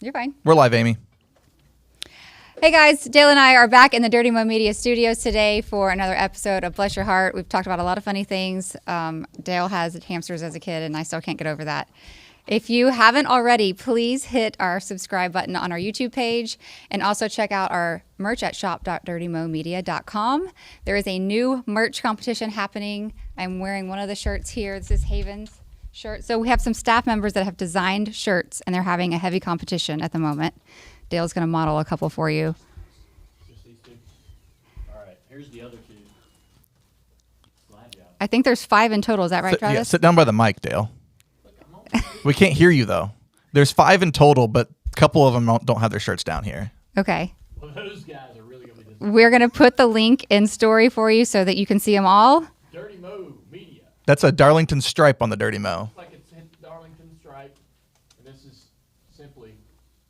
You're fine. We're live, Amy. Hey guys, Dale and I are back in the Dirty Mo Media studios today for another episode of Bless Your Heart. We've talked about a lot of funny things. Dale has hamsters as a kid, and I still can't get over that. If you haven't already, please hit our subscribe button on our YouTube page and also check out our merch at shop.dirtymomedia.com. There is a new merch competition happening. I'm wearing one of the shirts here. This is Haven's shirt. So we have some staff members that have designed shirts, and they're having a heavy competition at the moment. Dale's going to model a couple for you. Just these two? All right, here's the other two. Slide job. I think there's 5 in total. Is that right, Travis? Yeah, sit down by the mic, Dale. We can't hear you, though. There's 5 in total, but a couple of them don't have their shirts down here. Okay. Well, those guys are really going to be disappointed. We're going to put the link in story for you so that you can see them all. Dirty Mo Media. That's a Darlington stripe on the Dirty Mo. It's like it's hit Darlington stripe, and this is simply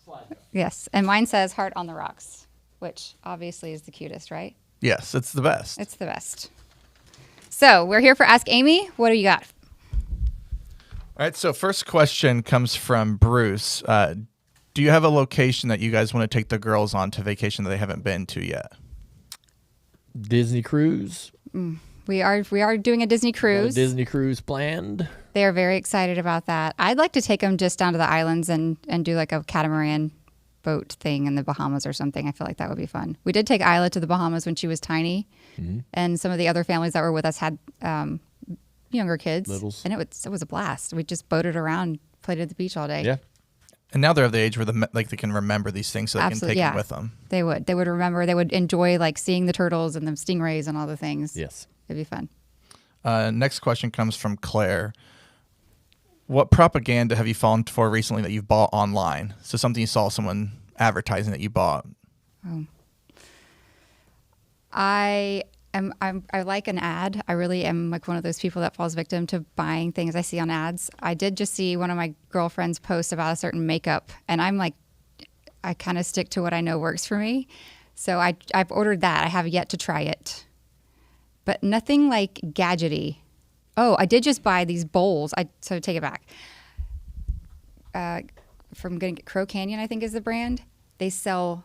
slide job. Yes. And mine says Heart on the Rocks, which obviously is the cutest, right? Yes, it's the best. It's the best. So we're here for Ask Amy. What do you got? All right, so first question comes from Bruce. Do you have a location that you guys want to take the girls on to vacation that they haven't been to yet? Disney cruise. We are doing a Disney cruise. Disney cruise planned. They are very excited about that. I'd like to take them just down to the islands and do like a catamaran boat thing in the Bahamas or something. I feel like that would be fun. We did take Isla to the Bahamas when she was tiny, and some of the other families that were with us had younger kids, Littles. and it was a blast. We just boated around, played at the beach all day. Yeah. And now they're of the age where they can remember these things, so they Absolutely, can take yeah. them with them. They would remember. They would enjoy like seeing the turtles and the stingrays and all the things. Yes. It'd be fun. Next question comes from Claire. What propaganda have you fallen for recently that you've bought online? So something you saw someone advertising that you bought. I like an ad. I really am like one of those people that falls victim to buying things I see on ads. I did just see one of my girlfriends post about a certain makeup, and I'm like, I kind of stick to what I know works for me. So I've ordered that. I have yet to try it, but nothing like gadgety. Oh, I did just buy these bowls. So take it back. From Crow Canyon, I think is the brand. They sell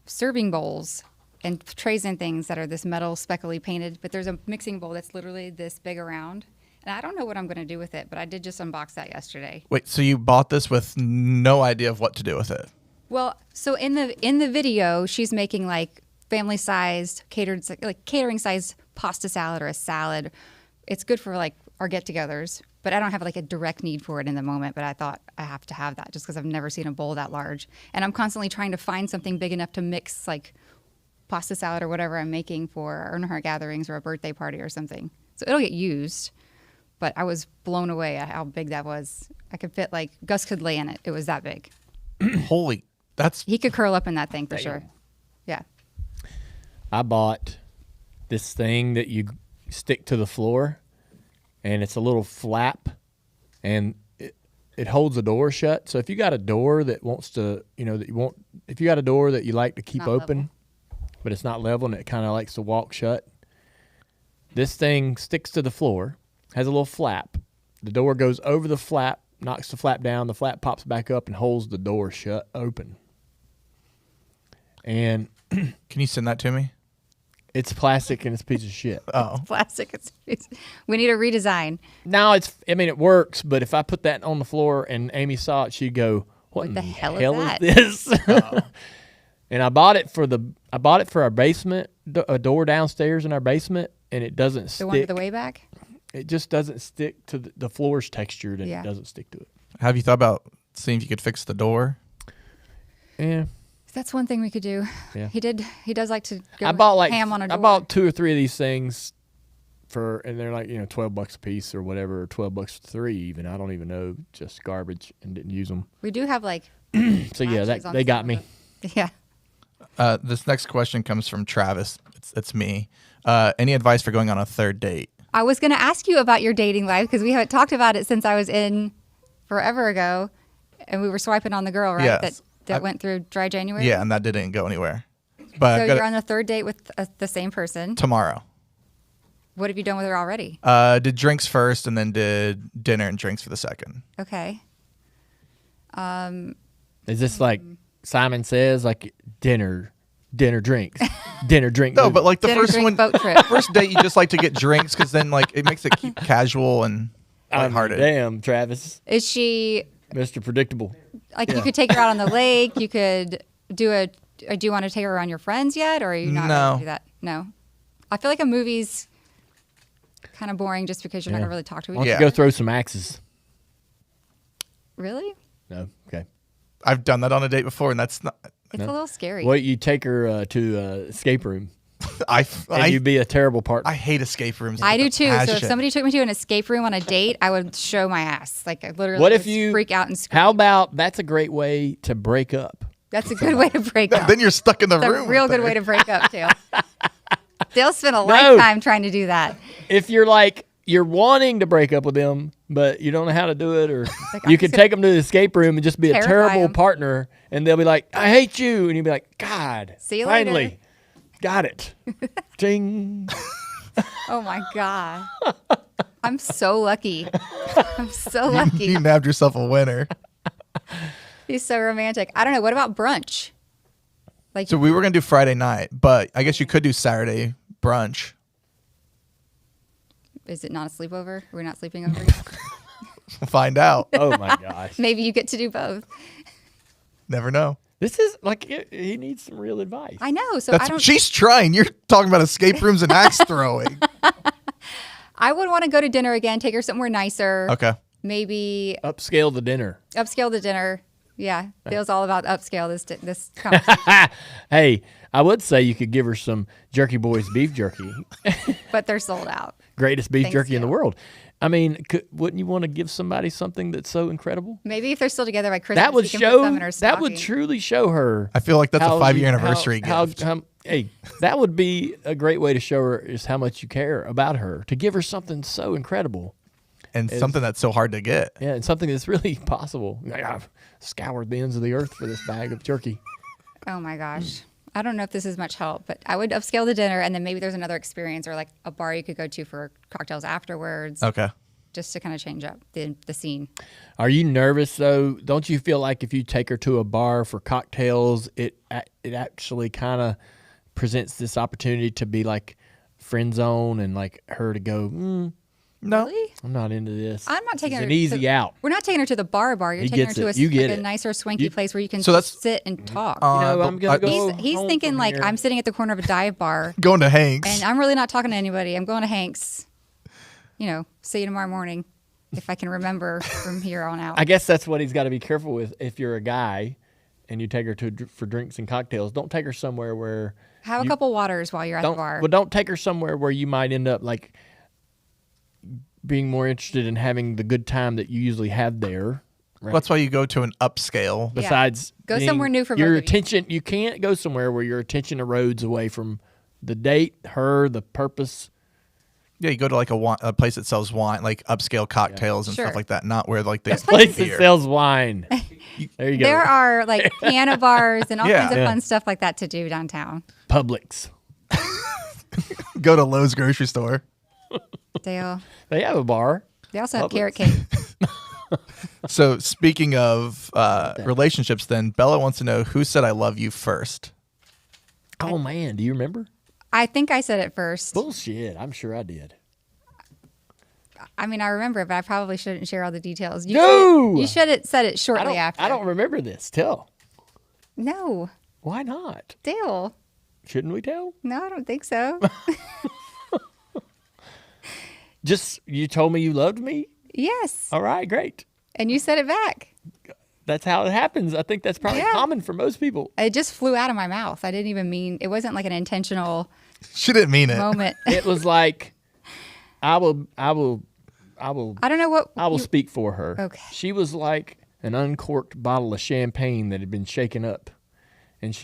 serving bowls and trays and things that are this metal speckly painted, but there's a mixing bowl that's literally this big around. And I don't know what I'm going to do with it, but I did just unbox that yesterday. Wait, so you bought this with no idea of what to do with it? Well, so in the video, she's making like family-sized, catering-sized pasta salad or a salad. It's good for like our get-togethers, but I don't have like a direct need for it in the moment. But I thought I have to have that just because I've never seen a bowl that large. And I'm constantly trying to find something big enough to mix like pasta salad or whatever I'm making for our Earn Heart gatherings or a birthday party or something. So it'll get used, but I was blown away at how big that was. I could fit like Gus could lay in it. It was that big. Holy, He could curl up in that thing for sure. Yeah. I bought this thing that you stick to the floor, and it's a little flap, and it holds the door shut. So if you got a door that wants to, if you got a door that you like to keep Not open, level. but it's not level and it kind of likes to walk shut, this thing sticks to the floor, has a little flap. The door goes over the flap, knocks the flap down, the flap pops back up and holds the door shut open. And Can you send that to me? it's plastic and it's a piece of shit. Oh, Plastic. We need a redesign. Now it works, but if I put that on the floor and Amy saw it, she'd go, "What in the the hell hell is is this?" And I bought it for our basement, a door downstairs in our basement, and it doesn't The stick. one to the way back. It just doesn't stick to the floor's textured, and Yeah. it doesn't stick to it. have you thought about seeing if you could fix the door? Yeah, That's one thing we could do. Yeah. He does like to go I bought ham on a door. I bought 2 or 3 of these things and they're like $12 a piece or whatever, or $12 for 3 even. I don't even know, just garbage, and didn't use them. We do have like So yeah, latches on they got some me. of the- Yeah. This next question comes from Travis. It's me. Any advice for going on a third date? I was going to ask you about your dating life because we haven't talked about it since I was in forever ago, and we were swiping on the girl, right? Yes. That went through dry January. Yeah, and that didn't go anywhere. But So I've got you're on the third date with the same person. tomorrow. What have you done with her already? Did drinks first and then did dinner and drinks for the second. Okay. And Is this like Simon Says, like dinner drinks, dinner drink? No, movie? but like the Dinner, first drink, one, boat trip. first date, you just like to get drinks because then like it makes it keep casual and I mean, lighthearted. damn, Travis, Is she Mr. Predictable. like you could take her out on the lake? You could do a. Or do you want to take her around your friends yet, or are you not No. going to do that? No. I feel like a movie's kind of boring just because you're not Yeah. going to really talk to each Why don't Yeah. you go throw some axes? Really? No, okay. I've done that on a date before, and that's not. It's a little scary. Well, you take her to escape room, I and you'd be a terrible partner. I hate escape rooms. I do with a too. So if passion. somebody took me to an escape room on a date, I would show my ass. Like I literally What if just you freak out and scream. How about that's a great way to break up? That's a good way to break up. then you're stuck in the That's room. a real with good her. way to break up, Dale. Dale spent a lifetime trying to do that. If you're like you're wanting to break up with them, but you don't know how to do it, or Like, you I'm could just take them to the escape room and just be a terrify terrible 'em. partner, and they'll be like, "I hate you," and you'll be like, "God, See you finally, later." got it." Ding. Oh my God. I'm so lucky. I'm so lucky. You nabbed yourself a winner. He's so romantic. I don't know. What about brunch? Like, So we were gonna do Friday night, but I guess you could do Saturday brunch. is it not a sleepover? Are we not sleeping over yet? We'll find out. Oh my gosh, Maybe you get to do both. Never know. this is like he needs some real advice. I know. So I That's don't. she's trying. You're talking about escape rooms and axe throwing. I would want to go to dinner again. Take her somewhere nicer. Okay. Maybe Upscale the dinner. upscale the dinner. Yeah, Dale's all about upscale. This conversation, Hey, I would say you could give her some Jerky Boys beef jerky, but they're sold out. greatest beef Thanks, jerky in the Dale. world. I mean, wouldn't you want to give somebody something that's so incredible? Maybe if they're still together by Christmas, That would you can put show. them in her That would stocking. truly show her. I feel like that's a how 5-year you- anniversary how- gift. hey, that would be a great way to show her is how much you care about her. To give her something so incredible, and something that's so hard to get. yeah, and something that's really possible. I've scoured the ends of the earth for this bag of jerky. Oh my gosh. I don't know if this is much help, but I would upscale the dinner, and then maybe there's another experience or like a bar you could go to for cocktails afterwards, Okay. just to kind of change up the scene. Are you nervous though? Don't you feel like if you take her to a bar for cocktails, it actually kind of presents this opportunity to be like friend zone and like her to go, No. Really? I'm not into this. I'm not taking It's her an easy to, out. We're not taking her to the bar. You're He taking her gets to it. You get like a it. nicer, swanky place where you can So that's- sit and talk. You know, I'm gonna I- go. He's home thinking from like here. I'm sitting at the corner of a dive bar, Going to Hank's. and I'm really not talking to anybody. I'm going to Hank's. You know, see you tomorrow morning, if I can remember from here on out. I guess that's what he's got to be careful with. If you're a guy and you take her for drinks and cocktails, don't take her somewhere where Have a couple waters while you're at the don't. bar. Well, don't take her somewhere where you might end up like being more interested in having the good time that you usually have there. Right? That's why you go to an upscale. Besides, Go being- somewhere new for your both of you. attention. You can't go somewhere where your attention erodes away from the date, her, the purpose. Yeah, you go to like a place that sells wine, like upscale cocktails and Sure. stuff like that. Not where like they Place that beer. sells wine. There you go. There are like piano bars and all Yeah. kinds of Yeah. fun stuff like that to do downtown. Publix. Go to Lowe's grocery store. Dale. They have a bar. They also have Publix. carrot cake. So speaking of relationships, then Bella wants to know who said "I love you" first. Oh man, do you remember? I think I said it first. Bullshit. I'm sure I did. I mean, I remember it, but I probably shouldn't share all the details. No! You should have said it I shortly don't, after. I don't remember this. Tell. No. Why not? Dale. Shouldn't we tell? No, I don't think so. Just you told me you loved me. Yes. All right, great. And you said it back. That's how it happens. I think that's probably Yeah. common for most people. It just flew out of my mouth. I didn't even mean it wasn't like an intentional She didn't mean it. moment. It was like, I will I don't know what I will speak for her. Okay. She was like an uncorked bottle of champagne that had been shaken up, and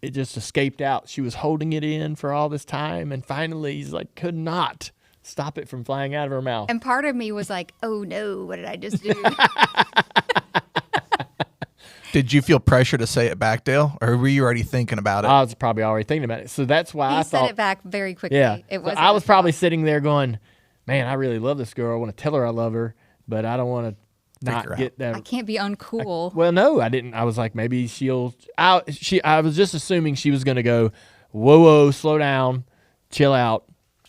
it just escaped out. She was holding it in for all this time, and finally, he's like, could not stop it from flying out of her mouth. and part of me was like, oh no, what did I just do? Did you feel pressure to say it back, Dale, or were you already thinking about it? I was probably already thinking about it, so that's why He I said thought. it back very quickly. Yeah, It So was. I was probably sitting there going, "Man, I really love this girl. I want to tell her I love her, but I don't want to not her get out. that. I can't be uncool. Well, no, I didn't. I was like, maybe she'll. I was just assuming she was going to go, whoa, slow down, chill out.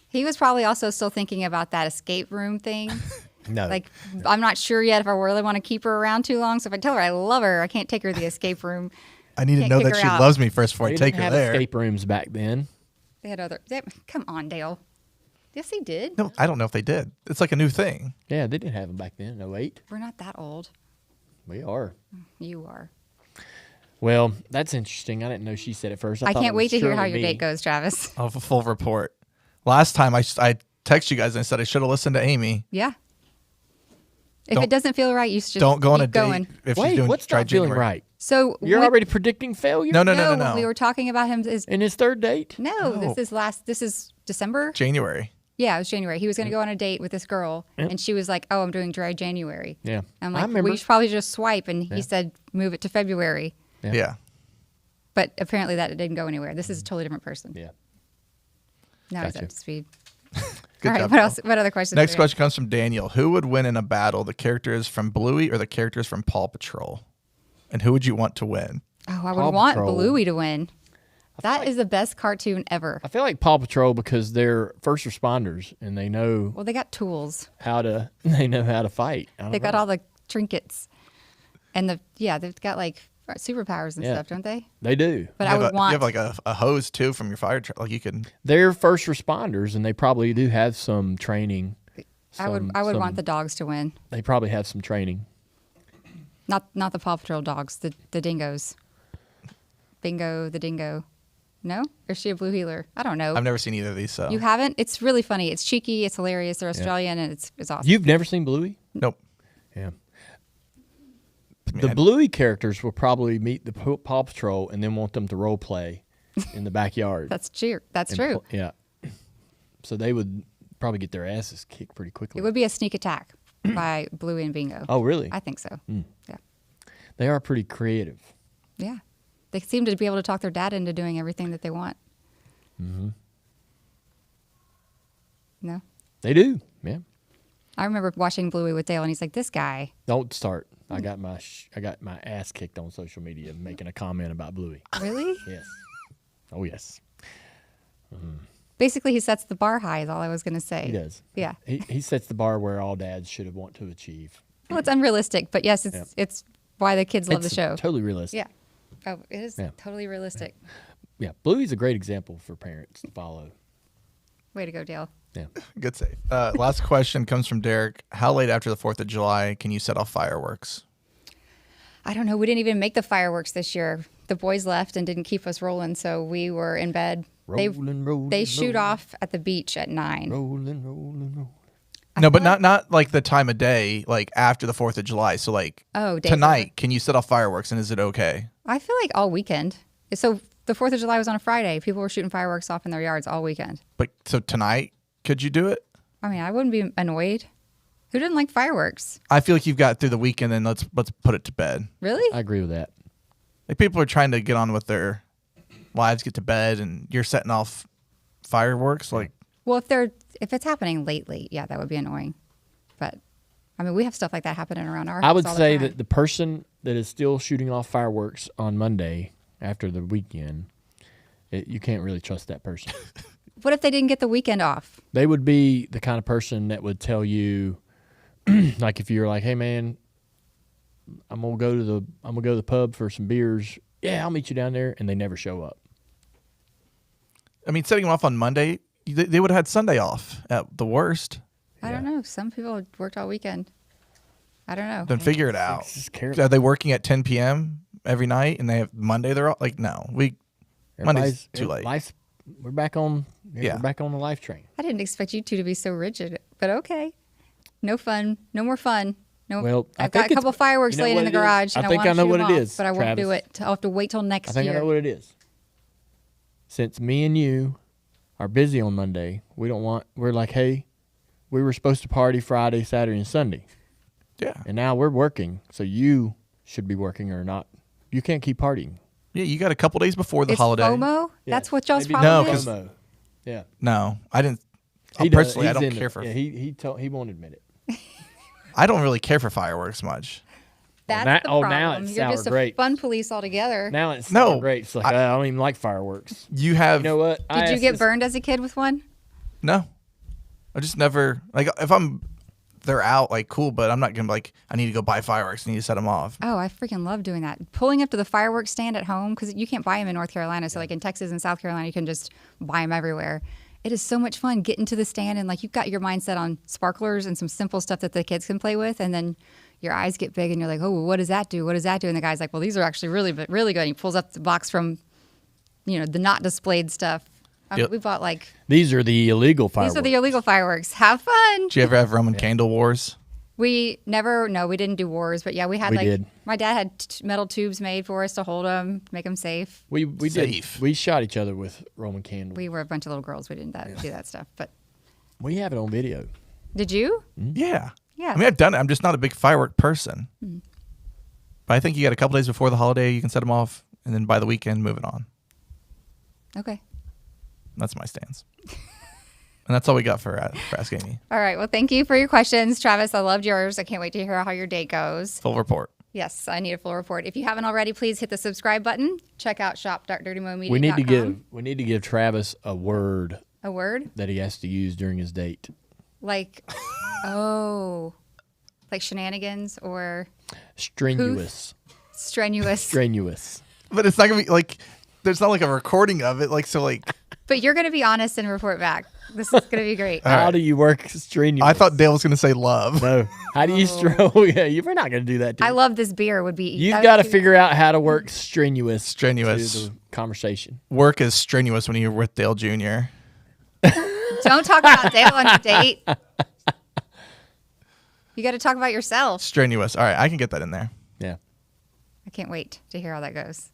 He was probably also still thinking about that escape room thing. No, Like, I'm not sure yet if I really want to keep her around too long. So if I tell her I love her, I can't take her to the escape room. I need to Can't know kick that her she out. loves me first before they I take didn't her have there. escape rooms back then. They had come on, Dale. Yes, they did. No, I don't know if they did. It's like a new thing. Yeah, they didn't have them back then. 08. We're not that old. We are. You are. Well, that's interesting. I didn't know she said it first. I thought can't it wait was to hear surely how your me. date goes, Travis. I'll have a full report. Last time I texted you guys and I said I should have listened to Amy. Yeah. If Don't- it doesn't feel right, you should just Don't go on a keep date going. if Wait, she's doing what's dry not feeling January. right? So You're when- already predicting failure? No. when we were talking about him is In his third date? no, No. this is December. January. Yeah, it was January. He was going to go on a date with this girl, Yep. and she was like, "Oh, I'm doing dry January." Yeah. I'm I like, remember. "We should probably just swipe," and Yeah. he said, "Move it to February." Yeah. Yeah. But apparently that didn't go anywhere. This is a totally different person. Yeah. Now he's Gotcha. up to speed. Good All right, job, what Bill. else? What other questions? Next do we have? question comes from Daniel. Who would win in a battle, the characters from Bluey or the characters from Paw Patrol? And who would you want to win? Oh, I Paw would want Patrol. Bluey to win. That is the best cartoon ever. I feel like Paw Patrol because they're first responders and they know Well, they got tools. how to fight. I don't They got know. all the trinkets, and they've got like superpowers and Yeah. stuff, don't they? They do. But You I have would a, want. You have like a hose too from your fire truck. Like you can. They're first responders and they probably do have some training. I would want the dogs to win. They probably have some training. Not the Paw Patrol dogs, the dingoes. Bingo, the dingo. No? Or is she a blue heeler? I don't know. I've never seen either of these. So You haven't? It's really funny. It's cheeky. It's hilarious. They're Australian, and it's awesome. You've never seen Bluey? nope. Yeah. I mean, The Bluey characters will probably meet the Paw Patrol and then want them to role play in the backyard. That's true. That's And true. Yeah. So they would probably get their asses kicked pretty quickly. It would be a sneak attack by Bluey and Bingo. Oh, really? I think so. Yeah. They are pretty creative. Yeah. They seem to be able to talk their dad into doing everything that they want. Mm-hmm. No? They do. Yeah. I remember watching Bluey with Dale, and he's like, this guy. Don't start. I got my ass kicked on social media making a comment about Bluey. Really? Yes. Oh, yes. Basically, he sets the bar high, is all I was going to say. He does. Yeah. He sets the bar where all dads should have want to achieve. Well, it's unrealistic, but yes, it's why the kids love It's the show. Totally realistic. Yeah. Oh, it is Yeah. totally realistic. Yeah. Bluey's a great example for parents to follow. Way to go, Dale. Yeah. Good save. Last question comes from Derek. How late after the 4th of July can you set off fireworks? I don't know. We didn't even make the fireworks this year. The boys left and didn't keep us rolling, so we were in bed. Rolling, They shoot off at the beach at 9. Rolling. No, but not like the time of day, like after the 4th of July. So like Oh, days tonight, can you set off fireworks and is it okay? I feel like all weekend. So the 4th of July was on a Friday. People were shooting fireworks off in their yards all weekend. But so tonight, could you do it? I mean, I wouldn't be annoyed. Who doesn't like fireworks? I feel like you've got through the weekend and let's put it to bed. Really? I agree with that. Like people are trying to get on with their lives, get to bed, and you're setting off fireworks. Like Well, if it's happening lately, yeah, that would be annoying. But I mean, we have stuff like that happening around our house. I would all the say time. that the person that is still shooting off fireworks on Monday after the weekend, you can't really trust that person. What if they didn't get the weekend off? They would be the kind of person that would tell you, like if you're like, "Hey man, I'm gonna go to the pub for some beers. Yeah, I'll meet you down there," and they never show up. I mean, setting them off on Monday, they would have had Sunday off at the worst. I don't know. Some people worked all weekend. I don't know. Then figure it out. It's just careless. Are they working at 10 p.m. every night and they have Monday? They're all like, no, Monday's Everybody's- too late. We're back on. Yeah. We're back on the life train. I didn't expect you two to be so rigid, but okay. No fun. No more fun. No. Well, I I've got think a couple it's- fireworks you know laying in what the it is? garage, and I I think want I to know shoot what them it off, is, but I won't do Travis. it. I'll have to wait till next I think year. I know what it is. Since me and you are busy on Monday, we're like, hey, we were supposed to party Friday, Saturday, and Sunday. Yeah. And now we're working, so you should be working or not. You can't keep partying. Yeah, you got a couple days before the It's holiday. FOMO. That's what y'all's Maybe problem No, is. 'cause- Yeah. No, I didn't. He does. Personally, I He's don't into care it. for. Yeah, he won't admit it. I don't really care for fireworks much. That's now- the oh, problem. now it's You're sour just a grapes. fun police altogether. Now it's No, no great. It's like I don't even like fireworks. You have You know what? Did you get burned as a kid with one? no. I just never like if they're out like cool, but I'm not gonna be like I need to go buy fireworks. I need to set them off. Oh, I freaking love doing that. Pulling up to the fireworks stand at home because you can't buy them in North Carolina. So like in Texas and South Carolina, you can just buy them everywhere. It is so much fun getting to the stand and like you've got your mindset on sparklers and some simple stuff that the kids can play with, and then your eyes get big and you're like, oh, well, what does that do? What does that do? And the guy's like, well, these are actually really good. And he pulls up the box from, the not displayed stuff. Yep. We bought like These are the illegal fireworks. these are the illegal fireworks. Have fun. Did you ever have Roman candle wars? We didn't do wars, but yeah, we had We did. My dad had metal tubes made for us to hold them, make them safe. We Safe. did. We shot each other with Roman candles. We were a bunch of little girls. We didn't do that stuff. But We have it on video. did you? Yeah. Yeah. I mean, I've done it. I'm just not a big firework person. But I think you got a couple days before the holiday, you can set them off, and then by the weekend, move it on. Okay. That's my stance. And that's all we got for Ask Amy. All right. Well, thank you for your questions, Travis. I loved yours. I can't wait to hear how your date goes. Full report. Yes, I need a full report. If you haven't already, please hit the subscribe button. Check out shop.dirtymomedia.com. We need to give Travis a word a word that he has to use during his date. like like shenanigans or Strenuous. strenuous. Strenuous. But it's not going to be like, there's not like a recording of it. Like, so like, But you're going to be honest and report back. This is going to be great. All How right. do you work strenuous? I thought Dale was going to say love. No. How do you Oh, yeah, you're not going to do that. I love this beer would be. You've that got to would be- figure out how to work strenuous. Strenuous. To the conversation. Work is strenuous when you're with Dale Jr. Don't talk about Dale on your date. You got to talk about yourself. Strenuous. All right. I can get that in there. Yeah. I can't wait to hear how that goes.